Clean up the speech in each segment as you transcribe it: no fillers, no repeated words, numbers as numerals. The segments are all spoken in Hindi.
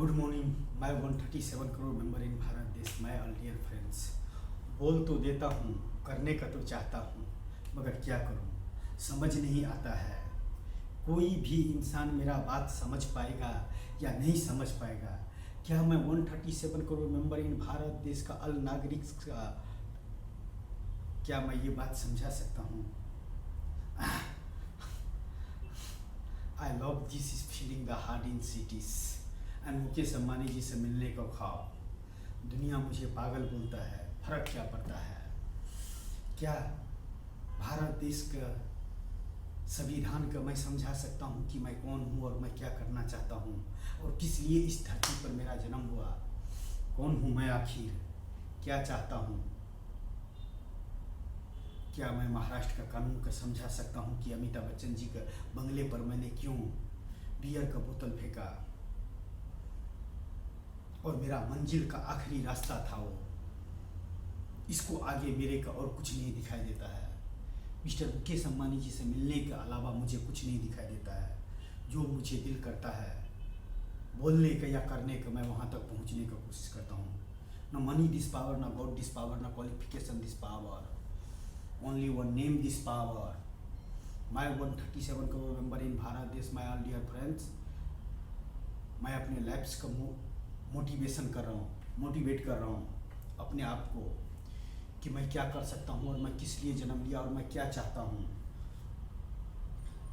Good morning my 137 crore member in Bharat देश, माय ऑल डियर फ्रेंड्स। बोल तो देता हूँ, करने का तो चाहता हूँ, मगर क्या करूँ समझ नहीं आता है। कोई भी इंसान मेरा बात समझ पाएगा या नहीं समझ पाएगा? क्या मैं 137 करोड़ मेंबर इन भारत देश का अल नागरिक का क्या मैं ये बात समझा सकता हूँ? I love this is feeling the heart in cities and Mukesh Ambani ji से मिलने का ख्वाब। दुनिया मुझे पागल बोलता है, फर्क क्या पड़ता है? क्या भारत देश का संविधान का मैं समझा सकता हूँ कि मैं कौन हूँ और मैं क्या करना चाहता हूँ और किस लिए इस धरती पर मेरा जन्म हुआ? कौन हूँ मैं आखिर? क्या चाहता हूँ? क्या मैं महाराष्ट्र का कानून का समझा सकता हूँ कि अमिताभ बच्चन जी के बंगले पर मैंने क्यों बियर का बोतल फेंका और मेरा मंजिल का आखिरी रास्ता था वो? इसको आगे मेरे का और कुछ नहीं दिखाई देता है। मिस्टर मुकेश अंबानी जी से मिलने के अलावा मुझे कुछ नहीं दिखाई देता है। जो मुझे दिल करता है बोलने का या करने का, मैं वहाँ तक पहुँचने का कोशिश करता हूँ। न मनी दिस पावर, न गॉड दिस पावर, न qualification this power, only one name this power. My 137 crore member in Bharat देश, माय ऑल डियर फ्रेंड्स। मैं अपने लाइफ्स का मोटिवेशन कर रहा हूँ, मोटिवेट कर रहा हूँ अपने आप को कि मैं क्या कर सकता हूँ और मैं किस लिए जन्म लिया और मैं क्या चाहता हूँ।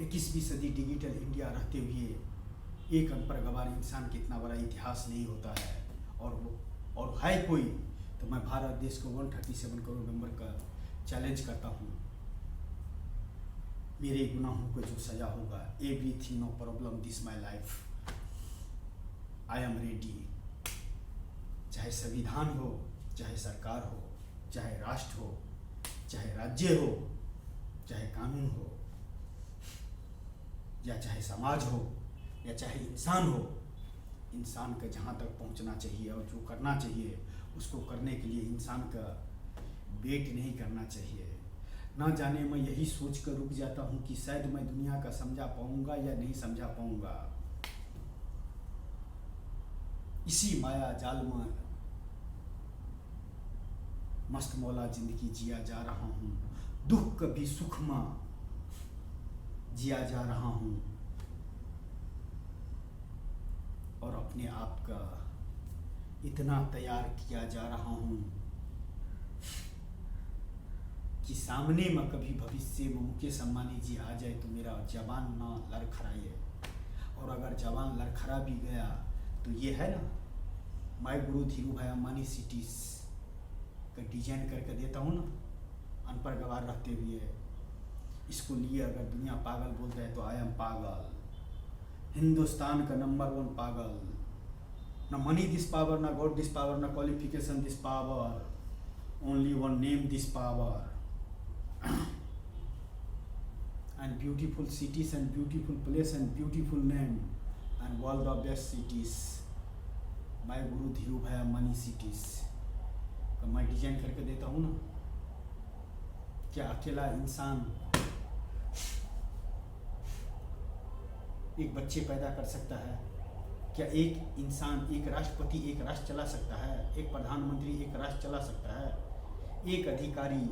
21वीं सदी डिजिटल इंडिया रहते हुए एक अनपढ़ गवार इंसान के इतना बड़ा इतिहास नहीं होता है। और है कोई तो मैं भारत देश को 137 करोड़ मेंबर का चैलेंज करता हूँ। मेरे गुनाहों को जो सजा होगा, everything no problem this my life, I am ready. चाहे संविधान हो, चाहे सरकार हो, चाहे राष्ट्र हो, चाहे राज्य हो, चाहे कानून हो, या चाहे समाज हो, या चाहे इंसान हो, इंसान का जहाँ तक पहुँचना चाहिए और जो करना चाहिए उसको करने के लिए इंसान का वेट नहीं करना चाहिए। ना जाने मैं यही सोच कर रुक जाता हूँ कि शायद मैं दुनिया का समझा पाऊँगा या नहीं समझा पाऊँगा। इसी माया जाल में मस्त मौला जिंदगी जिया जा रहा हूँ, दुख कभी सुख में जिया जा रहा हूँ और अपने आप का इतना तैयार किया जा रहा हूँ कि सामने में कभी भविष्य में मुकेश अंबानी जी आ जाए तो मेरा जबान ना लड़खड़ाए। और अगर जबान लड़खड़ा भी गया तो ये है ना, माय गुरु धीरू भाई अंबानी सिटीज का डिजाइन करके देता हूँ ना, अनपढ़ गवार रहते हुए। इसको लिए अगर दुनिया पागल बोलता है तो आई एम पागल, हिंदुस्तान का नंबर 1 पागल। न मनी दिस पावर, न गॉड दिस पावर, न qualification this power, only one name this power. And beautiful cities and beautiful place and beautiful name and world of best cities, my गुरु धीरू भाई अंबानी सिटीज का मैं डिजाइन करके देता हूँ ना। क्या अकेला इंसान एक बच्चे पैदा कर सकता है? क्या एक इंसान, एक राष्ट्रपति एक राष्ट्र चला सकता है? एक प्रधानमंत्री एक राष्ट्र चला सकता है? एक अधिकारी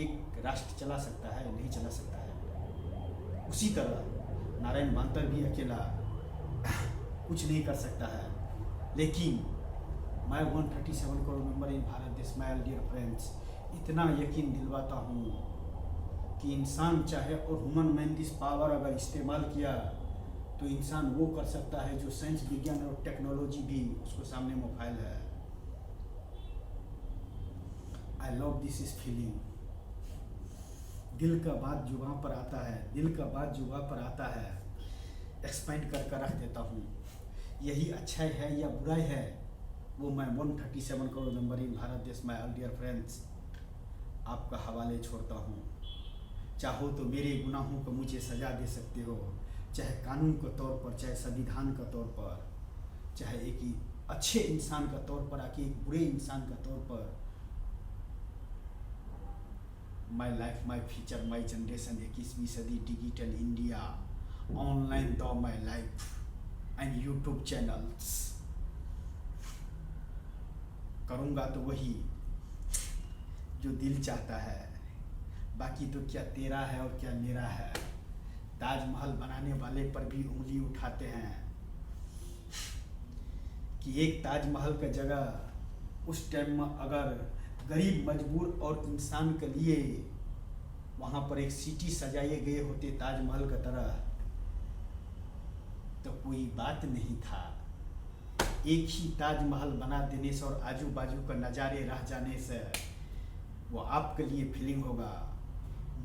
एक राष्ट्र चला सकता है? नहीं चला सकता है। उसी तरह नारायण मांतर भी अकेला कुछ नहीं कर सकता है। लेकिन मैं 137 करोड़ मेंबर इन भारत देश, माय डियर फ्रेंड्स, इतना यकीन दिलवाता हूँ कि इंसान चाहे और ह्यूमन मैन दिस पावर अगर इस्तेमाल किया तो इंसान वो कर सकता है जो साइंस, विज्ञान और टेक्नोलॉजी भी उसको सामने मोबाइल है। आई लव दिस इज फीलिंग। दिल का बात जुबान पर आता है, दिल का बात जुबान पर आता है, एक्सपेंड करके रख देता हूँ। यही अच्छाई है या बुराई है वो मैं 137 करोड़ मेंबर इन भारत देश, माय ऑल डियर फ्रेंड्स, आपका हवाले छोड़ता हूँ। चाहो तो मेरे गुनाहों को मुझे सजा दे सकते हो, चाहे कानून के तौर पर, चाहे संविधान का तौर पर, चाहे एक अच्छे इंसान का तौर पर, आके एक बुरे इंसान का तौर पर। My life, my future, my generation, 21वीं सदी digital India, online of my life and YouTube channels। करूँगा तो वही जो दिल चाहता है, बाकी तो क्या तेरा है और क्या मेरा है। ताजमहल बनाने वाले पर भी उंगली उठाते हैं कि एक ताजमहल का जगह उस टाइम में अगर गरीब मजबूर और इंसान के लिए वहाँ पर एक सिटी सजाए गए होते ताजमहल का तरह, तो कोई बात नहीं था। एक ही ताजमहल बना देने से और आजू बाजू का नज़ारे रह जाने से वो आपके लिए फीलिंग होगा,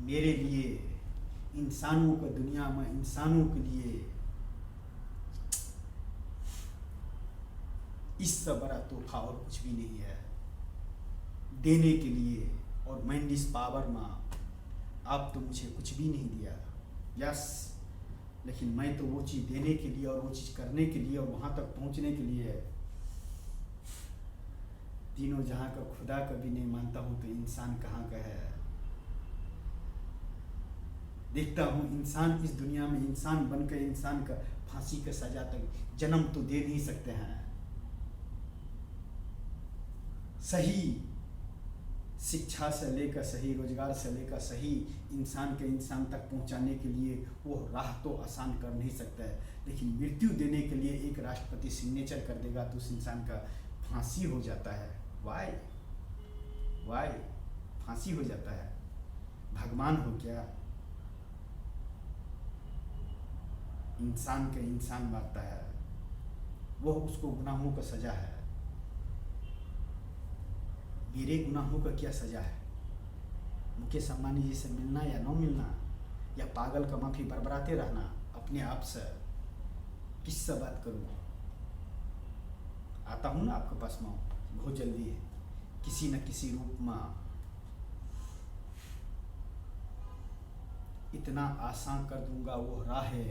मेरे लिए, इंसानों को, दुनिया में इंसानों के लिए इससे बड़ा तोहफा और कुछ भी नहीं है देने के लिए। और मैं इस पावर में, आप तो मुझे कुछ भी नहीं दिया, यस, लेकिन मैं तो वो चीज़ देने के लिए और वो चीज़ करने के लिए और वहाँ तक पहुँचने के लिए तीनों जहाँ का खुदा का भी नहीं मानता हूँ, तो इंसान कहाँ का है। देखता हूँ इंसान इस दुनिया में इंसान बनकर इंसान का फांसी का सजा तक जन्म तो दे नहीं सकते हैं। सही शिक्षा से लेकर सही रोजगार से लेकर सही इंसान के इंसान तक पहुंचाने के लिए वो राह तो आसान कर नहीं सकता है, लेकिन मृत्यु देने के लिए एक राष्ट्रपति सिग्नेचर कर देगा तो उस इंसान का फांसी हो जाता है। वाई फांसी हो जाता है। भगवान हो क्या? इंसान के इंसान मारता है, वह उसको गुनाहों का सजा है। मेरे गुनाहों का क्या सजा है? मुकेश अंबानी जी से मिलना या न मिलना, या पागल का माफी बरबराते रहना अपने आप से? किससे बात करूँ? आता हूँ ना आपके पास में बहुत जल्दी, किसी न किसी रूप में। इतना आसान कर दूंगा वो राह है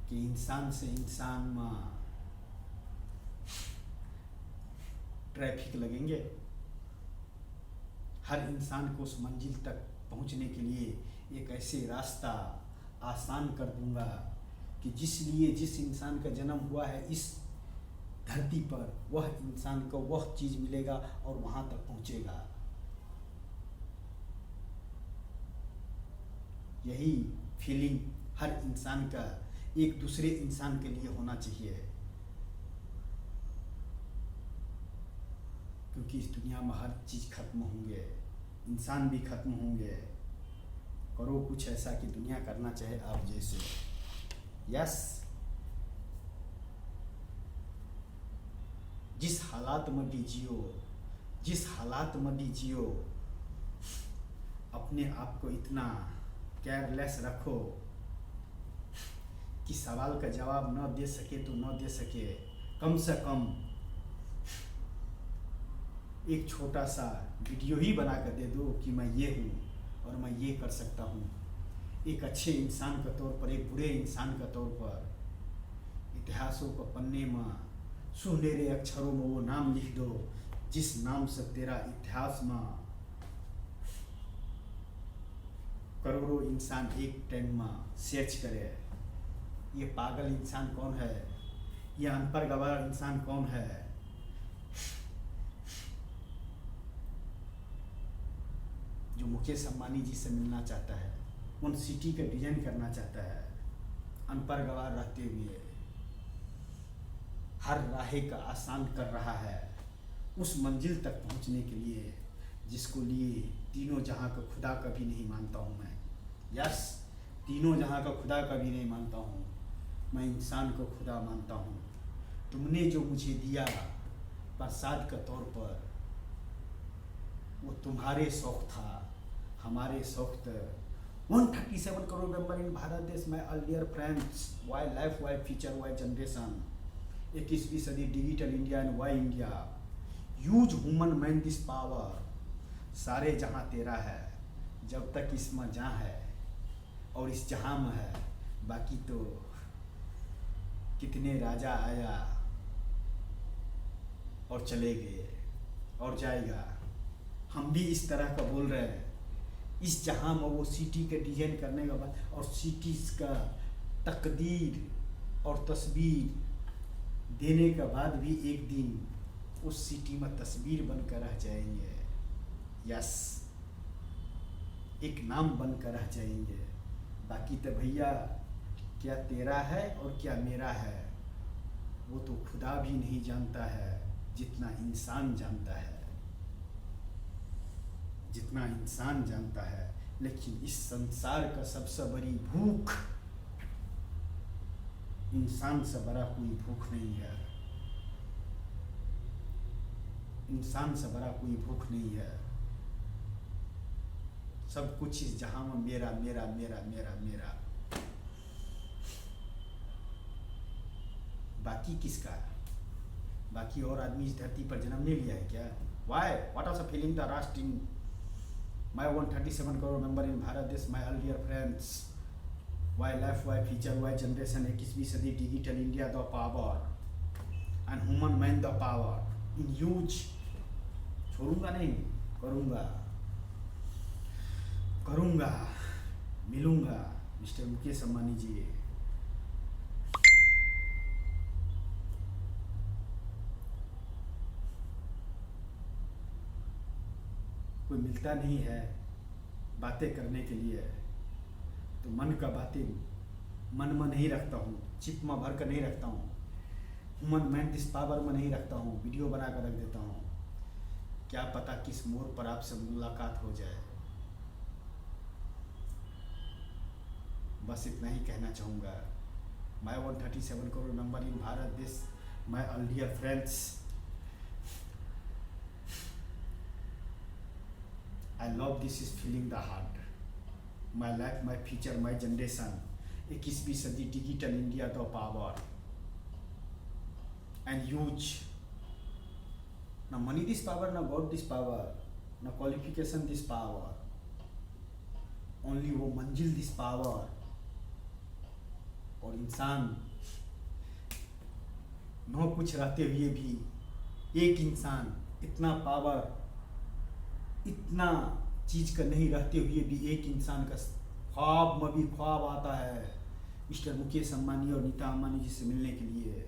कि इंसान से इंसान में ट्रैफिक लगेंगे। हर इंसान को उस मंजिल तक पहुंचने के लिए एक ऐसे रास्ता आसान कर दूंगा कि जिस इंसान का जन्म हुआ है इस धरती पर, वह इंसान को वह चीज़ मिलेगा और वहां तक पहुंचेगा। यही फीलिंग हर इंसान का एक दूसरे इंसान के लिए होना चाहिए, क्योंकि इस दुनिया में हर चीज़ खत्म होंगे, इंसान भी खत्म होंगे। करो कुछ ऐसा कि दुनिया करना चाहे आप जैसे। यस, जिस हालात में भी जियो, अपने आप को इतना केयरलेस रखो कि सवाल का जवाब न दे सके तो न दे सके, कम से कम एक छोटा सा वीडियो ही बना कर दे दो कि मैं ये हूँ और मैं ये कर सकता हूँ। एक अच्छे इंसान के तौर पर, एक बुरे इंसान के तौर पर इतिहासों को पन्ने में सुनहरे अक्षरों में वो नाम लिख दो जिस नाम से तेरा इतिहास में करोड़ों इंसान एक टाइम में सर्च करे, ये पागल इंसान कौन है, ये अनपढ़ गवार इंसान कौन है। जो मुकेश अंबानी जी से मिलना चाहता है, उन सिटी का डिजाइन करना चाहता है, अनपढ़ गवार रहते हुए हर राहे का आसान कर रहा है उस मंजिल तक पहुंचने के लिए जिसको लिए तीनों जहां का खुदा का भी नहीं मानता हूं मैं। यस, तीनों जहां का खुदा का भी नहीं मानता हूं मैं, इंसान को खुदा मानता हूं। तुमने जो मुझे दिया प्रसाद के तौर पर, वो तुम्हारे शौक था, हमारे शौक थे। 137 करोड़ मेंबर इन भारत देश में, all dear friends, why life, why future, why generation, 21वीं सदी digital India and why India. Use human man this power. सारे जहां तेरा है जब तक इसमें जहाँ है और इस जहां में है, बाकी तो कितने राजा आया और चले गए और जाएगा। हम भी इस तरह का बोल रहे हैं, इस जहां में वो सिटी के डिजाइन करने के बाद और सिटीज का तकदीर और तस्वीर देने के बाद भी एक दिन उस सिटी में तस्वीर बनकर रह जाएंगे। यस, एक नाम बनकर रह जाएंगे। बाकी तो भैया क्या तेरा है और क्या मेरा है वो तो खुदा भी नहीं जानता है जितना इंसान जानता है, जितना इंसान जानता है। लेकिन इस संसार का सबसे बड़ी भूख, इंसान से बड़ा कोई भूख नहीं है। इंसान से बड़ा कोई भूख नहीं है। सब कुछ इस जहां में मेरा मेरा मेरा मेरा मेरा, बाकी किसका? बाकी और आदमी इस धरती पर जन्म नहीं लिया है क्या? Why? What was the feeling the rust in my 137 crore member in Bharat देश, my earlier friends? Why life, why future, why generation? 21वीं सदी, digital India the power and human mind the power in huge। छोड़ूंगा नहीं, करूंगा करूंगा, मिलूंगा। मिस्टर मुकेश अंबानी जी, कोई मिलता नहीं है बातें करने के लिए, तो मन का बातें मन में नहीं रखता हूँ, चिप में भर कर नहीं रखता हूँ, ह्यूमन माइंड दिस पावर में नहीं रखता हूँ, वीडियो बना कर रख देता हूँ। क्या पता किस मोड़ पर आपसे मुलाकात हो जाए। बस इतना ही कहना चाहूँगा। मैं 137 करोड़ मेंबर इन भारत देश, my earlier friends, I love this is feeling the heart, my life, my future, my generation। 21वीं सदी, digital India the power and huge। ना मनी दिस पावर, ना गॉड दिस पावर, ना क्वालिफिकेशन दिस पावर, ओनली वो मंजिल दिस पावर। और इंसान न कुछ रहते हुए भी एक इंसान इतना पावर, इतना चीज का नहीं रहते हुए भी एक इंसान का ख्वाब में भी ख्वाब आता है मिस्टर मुकेश अंबानी और नीता अंबानी जी से मिलने के लिए।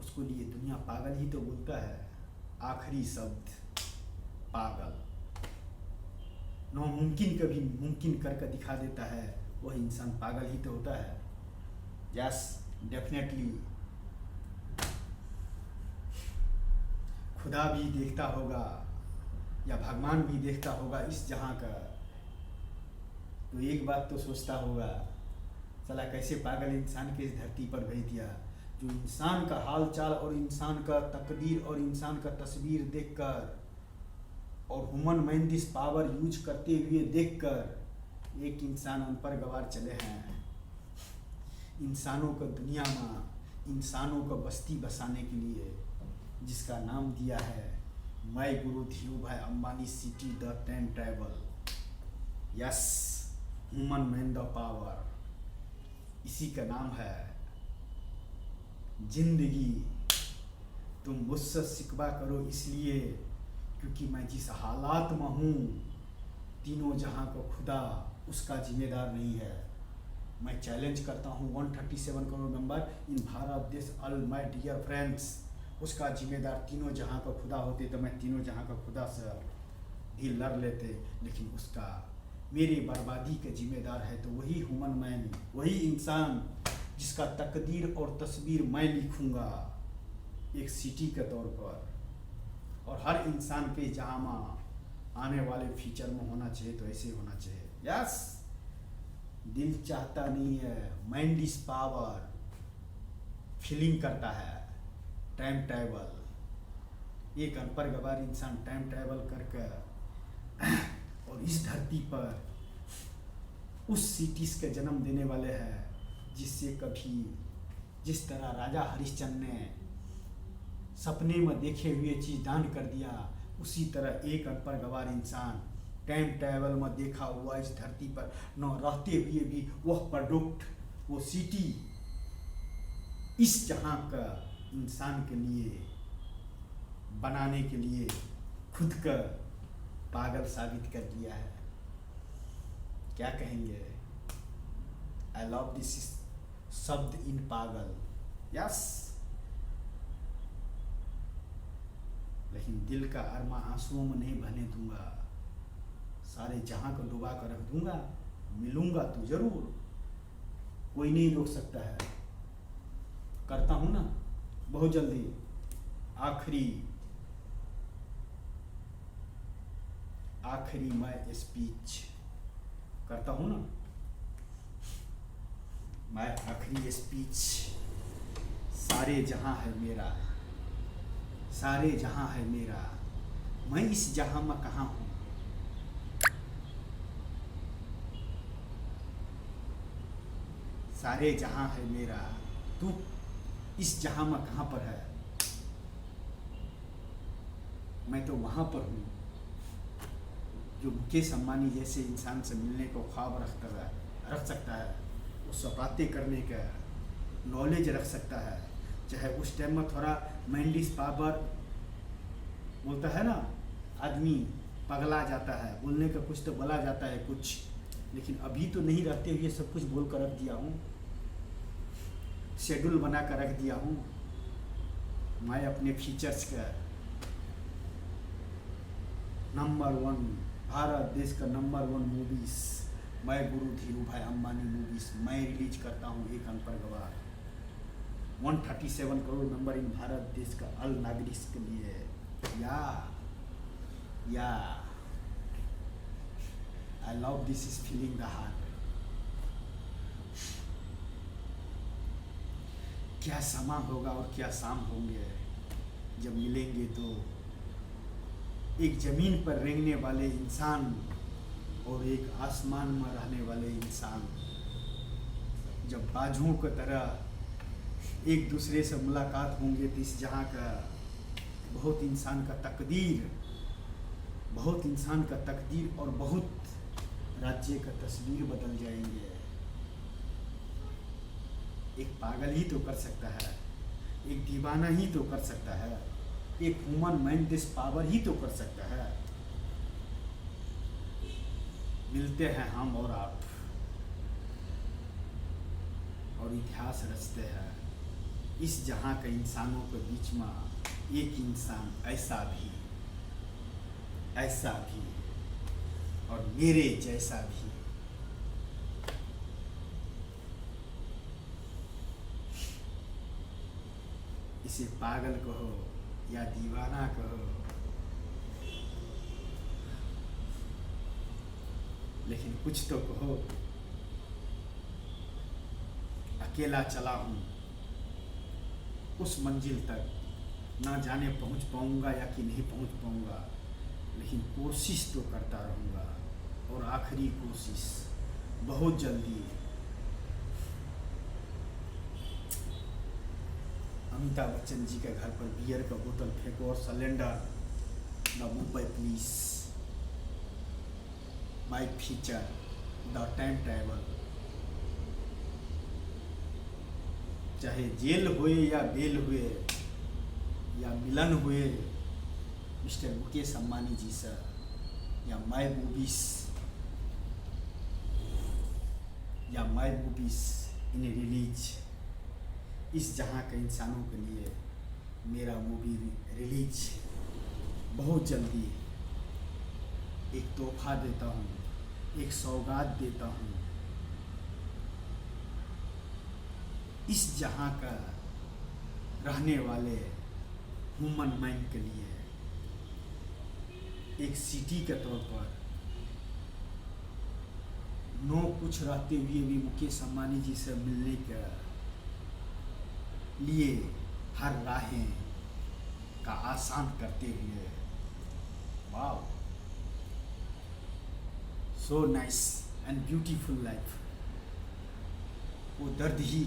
उसको लिए दुनिया पागल ही तो बोलता है। आखिरी शब्द पागल। नामुमकिन कभी मुमकिन करके दिखा देता है, वह इंसान पागल ही तो होता है। यस, डेफिनेटली खुदा भी देखता होगा या भगवान भी देखता होगा इस जहां का, तो एक बात तो सोचता होगा, साला कैसे पागल इंसान के इस धरती पर भेज दिया, जो इंसान का हाल चाल और इंसान का तकदीर और इंसान का तस्वीर देखकर और human mind this power use करते हुए देखकर एक इंसान उन पर गवार चले हैं। इंसानों को दुनिया में इंसानों को बस्ती बसाने के लिए जिसका नाम दिया है माय गुरु धीरू भाई Ambani city the time travel. Yes, human man the power, इसी का नाम है जिंदगी। तुम मुझसे शिकवा करो इसलिए क्योंकि मैं जिस हालात में हूँ, तीनों जहां को खुदा उसका जिम्मेदार नहीं है। मैं चैलेंज करता हूँ 137 करोड़ मेंबर इन भारत देश, ऑल माय डियर फ्रेंड्स, उसका जिम्मेदार तीनों जहां का खुदा होते तो मैं तीनों जहां का खुदा से भी लड़ लेते। लेकिन उसका मेरी बर्बादी का जिम्मेदार है तो वही ह्यूमन मैन, वही इंसान जिसका तकदीर और तस्वीर मैं लिखूंगा एक सिटी के तौर पर। और हर इंसान के जहाँ आने वाले फ्यूचर में होना चाहिए तो ऐसे होना चाहिए। यस, दिल चाहता नहीं है, माइंड इज पावर, फीलिंग करता है टाइम ट्रैवल। एक अनपढ़ गवार इंसान टाइम ट्रैवल करके और इस धरती पर उस सिटीज के जन्म देने वाले हैं जिससे कभी जिस तरह राजा हरिश्चंद्र ने सपने में देखे हुए चीज दान कर दिया, उसी तरह एक अनपढ़ गवार इंसान टाइम ट्रैवल में देखा हुआ इस धरती पर न रहते हुए भी वह प्रोडक्ट, वो सिटी इस जहां का इंसान के लिए बनाने के लिए खुद का पागल साबित कर दिया है। क्या कहेंगे? आई लव दिस शब्द इन पागल, यस। लेकिन दिल का अरमा आंसुओं में नहीं बहने दूंगा, सारे जहां को डुबा कर रख दूंगा। मिलूंगा तो जरूर, कोई नहीं रोक सकता है। करता हूं ना बहुत जल्दी आखिरी मैं स्पीच करता हूं ना, मैं आखिरी स्पीच। सारे जहां है मेरा, सारे जहां है मेरा, मैं इस जहां में कहाँ हूं। सारे जहां है मेरा, तू इस जहां में कहाँ पर है। मैं तो वहां पर हूँ जो मुकेश अंबानी जैसे इंसान से मिलने को ख्वाब रख सकता है, उससे बातें करने का नॉलेज रख सकता है। चाहे उस टाइम में थोड़ा माइंडिस पावर बोलता है ना, आदमी पगला जाता है, बोलने का कुछ तो बोला जाता है कुछ, लेकिन अभी तो नहीं रहते हुए सब कुछ बोल कर रख दिया हूँ, शेड्यूल बना कर रख दिया हूँ। मैं अपने फीचर्स का नंबर 1 भारत देश का नंबर 1 मूवीज, मैं गुरु धीरू भाई अंबानी मूवीज मैं रिलीज करता हूँ। एक अनपरगवार 137 करोड़ नंबर इन भारत देश का अल नागरिक के लिए। या आई love this is feeling the heart. क्या समा होगा और क्या शाम होंगे जब मिलेंगे तो एक जमीन पर रेंगने वाले इंसान और एक आसमान में रहने वाले इंसान जब बाजुओं की तरह एक दूसरे से मुलाकात होंगे तो इस जहां का बहुत इंसान का तकदीर और बहुत राज्य का तस्वीर बदल जाएंगे। एक पागल ही तो कर सकता है, एक दीवाना ही तो कर सकता है, एक ह्यूमन माइंड दिस पावर ही तो कर सकता है। मिलते हैं हम और आप और इतिहास रचते हैं इस जहां के इंसानों के बीच में। एक इंसान ऐसा भी और मेरे जैसा भी। इसे पागल कहो या दीवाना कहो, लेकिन कुछ तो कहो। अकेला चला हूं उस मंजिल तक, ना जाने पहुंच पाऊंगा या कि नहीं पहुंच पाऊंगा, लेकिन कोशिश तो करता रहूंगा। और आखिरी कोशिश बहुत जल्दी अमिताभ बच्चन जी के घर पर बियर का बोतल फेंको और cylinder the Mumbai police my feature the time travel. चाहे जेल हुए या बेल हुए या मिलन हुए मिस्टर मुकेश अंबानी जी से, या माय मूवीज इन रिलीज, इस जहां के इंसानों के लिए मेरा मूवी रिलीज बहुत जल्दी। एक तोहफा देता हूँ, एक सौगात देता हूँ इस जहां का रहने वाले ह्यूमन माइंड के लिए। एक सिटी के तौर पर नो कुछ रहते हुए भी मुकेश अंबानी जी से मिलने के लिए हर राहें का आसान करते हुए। Wow, so nice and beautiful life. वो दर्द ही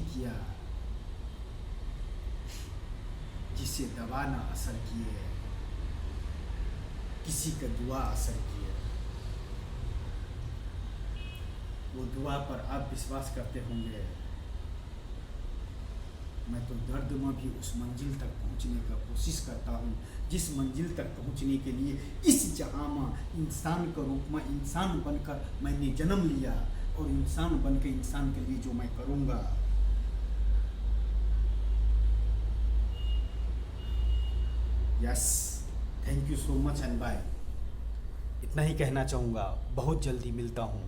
किया जिसे दवा ना असर किए, किसी का दुआ असर किए। वो दुआ पर आप विश्वास करते होंगे मैं तो दर्द में भी उस मंजिल तक पहुंचने का कोशिश करता हूँ जिस मंजिल तक पहुंचने के लिए इस जहाँ में इंसान के रूप में इंसान बनकर मैंने जन्म लिया, और इंसान बन के इंसान के लिए जो मैं करूँगा। Yes, thank you so much and bye. इतना ही कहना चाहूँगा। बहुत जल्दी मिलता हूँ।